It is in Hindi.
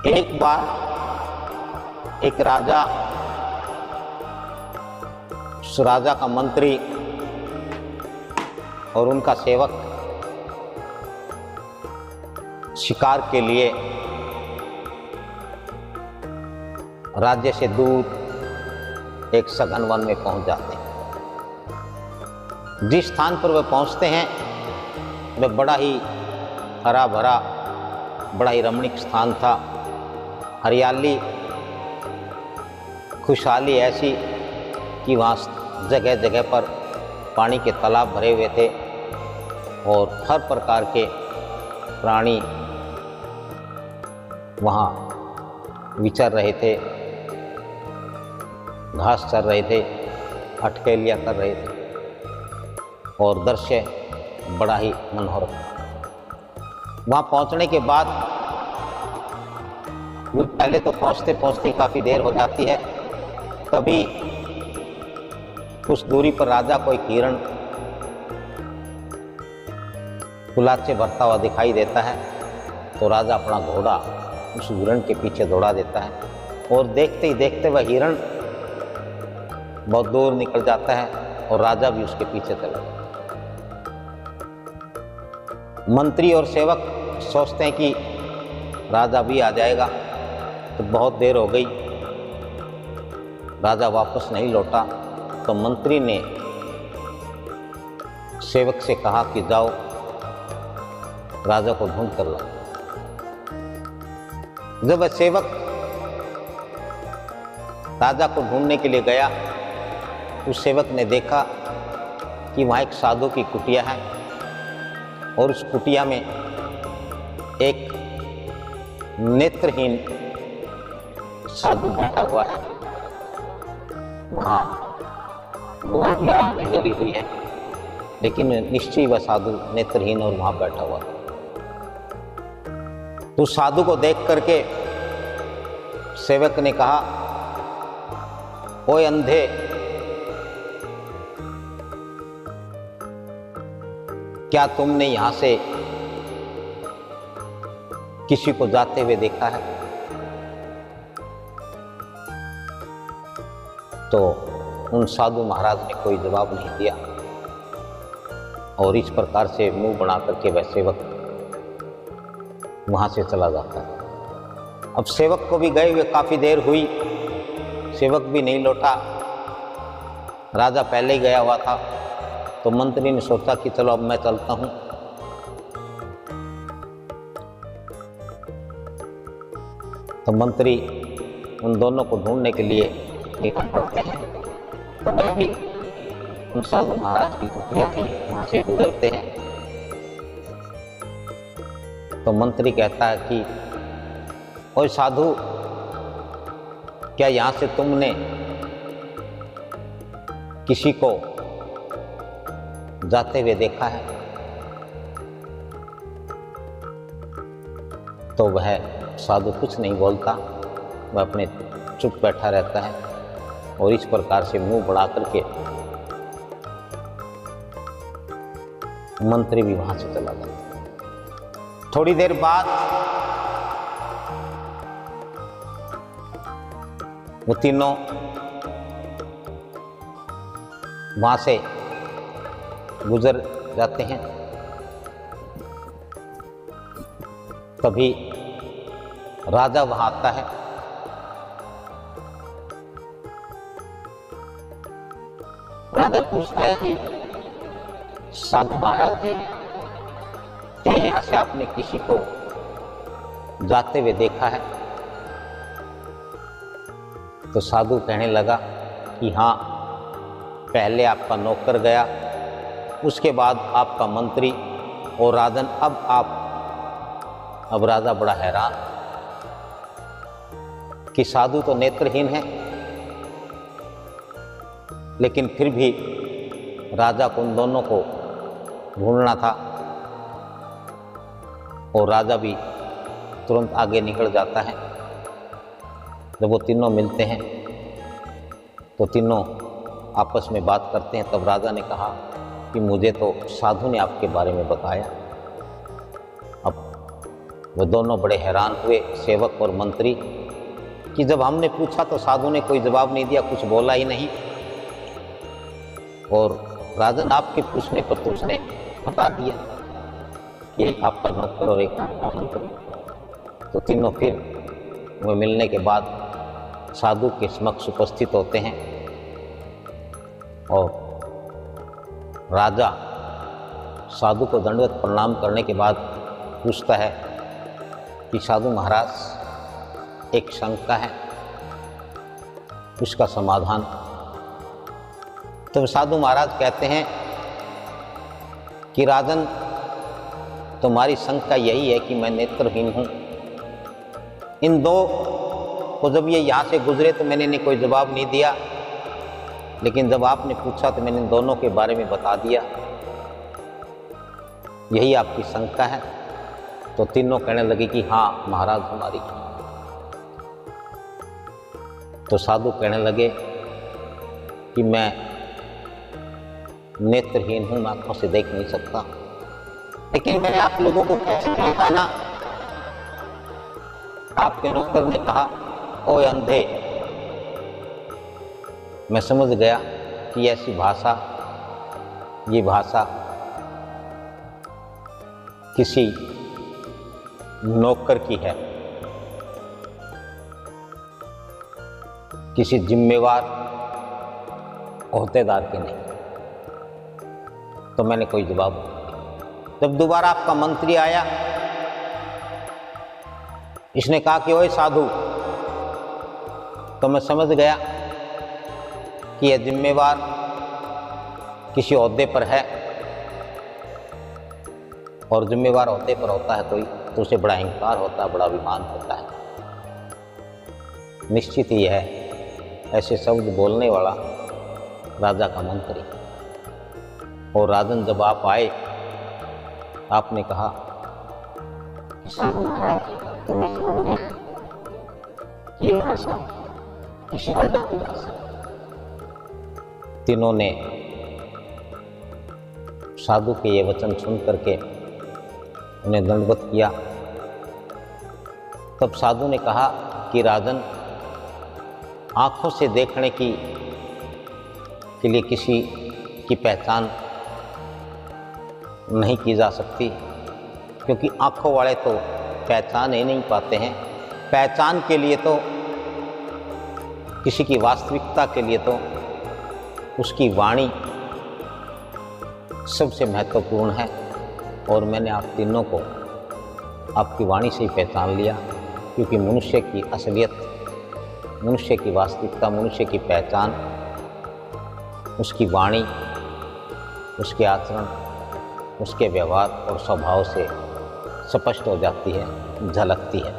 एक बार एक राजा, उस राजा का मंत्री और उनका सेवक शिकार के लिए राज्य से दूर एक सघन वन में पहुंच जाते हैं। जिस स्थान पर वे पहुंचते हैं वह बड़ा ही हरा भरा, बड़ा ही रमणीक स्थान था। हरियाली, खुशहाली ऐसी कि वहाँ जगह जगह पर पानी के तालाब भरे हुए थे और हर प्रकार के प्राणी वहाँ विचर रहे थे, घास चर रहे थे, अटकेलियाँ कर रहे थे और दृश्य बड़ा ही मनोहर था। वहाँ पहुँचने के बाद पहले तो पहुँचते पहुँचते काफ़ी देर हो जाती है। तभी कुछ दूरी पर राजा को एक हिरण कुलाचे भरता हुआ दिखाई देता है। तो राजा अपना घोड़ा उस हिरण के पीछे दौड़ा देता है और देखते ही देखते वह हिरण बहुत दूर निकल जाता है और राजा भी उसके पीछे चला जाता है। मंत्री और सेवक सोचते हैं कि राजा भी आ जाएगा, तो बहुत देर हो गई, राजा वापस नहीं लौटा। तो मंत्री ने सेवक से कहा कि जाओ राजा को ढूंढ कर लाओ। जब वह सेवक राजा को ढूंढने के लिए गया, उस सेवक ने देखा कि वहाँ एक साधु की कुटिया है और उस कुटिया में एक नेत्रहीन साधु बैठा हुआ है। वहाँ लगी हुई है, लेकिन निश्चय वह साधु नेत्रहीन और वहाँ बैठा हुआ था। तो साधु को देख करके सेवक ने कहा, ओए अंधे, क्या तुमने यहाँ से किसी को जाते हुए देखा है? तो उन साधु महाराज ने कोई जवाब नहीं दिया और इस प्रकार से मुंह बना करके वह सेवक वहाँ से चला जाता है। अब सेवक को भी गए हुए काफ़ी देर हुई, सेवक भी नहीं लौटा, राजा पहले ही गया हुआ था। तो मंत्री ने सोचा कि चलो अब मैं चलता हूँ। तो मंत्री उन दोनों को ढूंढने के लिए निकल पड़ते हैं। तो मैं भी उन साधु महाराज की कुटिया थी, वहाँ से गुजरते हैं। तो मंत्री कहता है कि ओए साधु, क्या यहाँ से तुमने किसी को जाते हुए देखा है? तो वह साधु कुछ नहीं बोलता, वह अपने चुप बैठा रहता है और इस प्रकार से मुंह बढ़ा करके मंत्री भी वहां से चला जाता है। थोड़ी देर बाद वो तीनों वहां से गुजर जाते हैं। तभी राजा वहां आता है। राजा पूछता है कि साधु महाराज जी, यहाँ से आपने किसी को जाते हुए देखा है? तो साधु कहने लगा कि हाँ, पहले आपका नौकर गया, उसके बाद आपका मंत्री और राजन, अब आप। अब राजा बड़ा हैरान कि साधु तो नेत्रहीन है, लेकिन फिर भी राजा को उन दोनों को ढूंढना था और राजा भी तुरंत आगे निकल जाता है। जब वो तीनों मिलते हैं तो तीनों आपस में बात करते हैं। तब राजा ने कहा कि मुझे तो साधु ने आपके बारे में बताया। अब वो दोनों बड़े हैरान हुए, सेवक और मंत्री, कि जब हमने पूछा तो साधु ने कोई जवाब नहीं दिया, कुछ बोला ही नहीं, और राजन आपके पूछने पर तो उसने बता दिया कि एक आपका नौकर और एक आपका नौकर। तो तीनों फिर वो मिलने के बाद साधु के समक्ष उपस्थित होते हैं और राजा साधु को दंडवत प्रणाम करने के बाद पूछता है कि साधु महाराज, एक शंका है, उसका समाधान। तो साधु महाराज कहते हैं कि राजन, तुम्हारी शंका यही है कि मैं नेत्रहीन हूँ। इन दो को जब ये यहाँ से गुजरे तो मैंने इन्हें कोई जवाब नहीं दिया, लेकिन जब आपने पूछा तो मैंने इन दोनों के बारे में बता दिया। यही आपकी शंका है? तो तीनों कहने लगे कि हाँ महाराज हमारी। तो साधु कहने लगे कि मैं नेत्रहीन हूं, मैं आंखों से देख नहीं सकता, लेकिन मैंने आप लोगों को कैसे देखा ना। आपके नौकर ने कहा, ओए अंधे, मैं समझ गया कि ऐसी भाषा, ये भाषा किसी नौकर की है, किसी जिम्मेवार ओहदेदार की नहीं। तो मैंने कोई जवाब नहीं दिया। जब दोबारा आपका मंत्री आया, इसने कहा कि ओए साधु, तो मैं समझ गया कि यह जिम्मेवार किसी ओहदे पर है, और जिम्मेवार ओहदे पर होता है कोई तो उसे बड़ा अहंकार होता है, बड़ा अभिमान होता है। निश्चित ही है ऐसे शब्द बोलने वाला राजा का मंत्री। और राजन जब आप आए, आपने कहा, तीनों ने साधु के ये वचन सुन करके उन्हें दंडवत किया। तब साधु ने कहा कि राजन, आंखों से देखने के लिए किसी की पहचान नहीं की जा सकती, क्योंकि आंखों वाले तो पहचान ही नहीं पाते हैं। पहचान के लिए तो, किसी की वास्तविकता के लिए तो उसकी वाणी सबसे महत्वपूर्ण है। और मैंने आप तीनों को आपकी वाणी से ही पहचान लिया, क्योंकि मनुष्य की असलियत, मनुष्य की वास्तविकता, मनुष्य की पहचान उसकी वाणी, उसके आचरण, उसके व्यवहार और स्वभाव से स्पष्ट हो जाती है, झलकती है।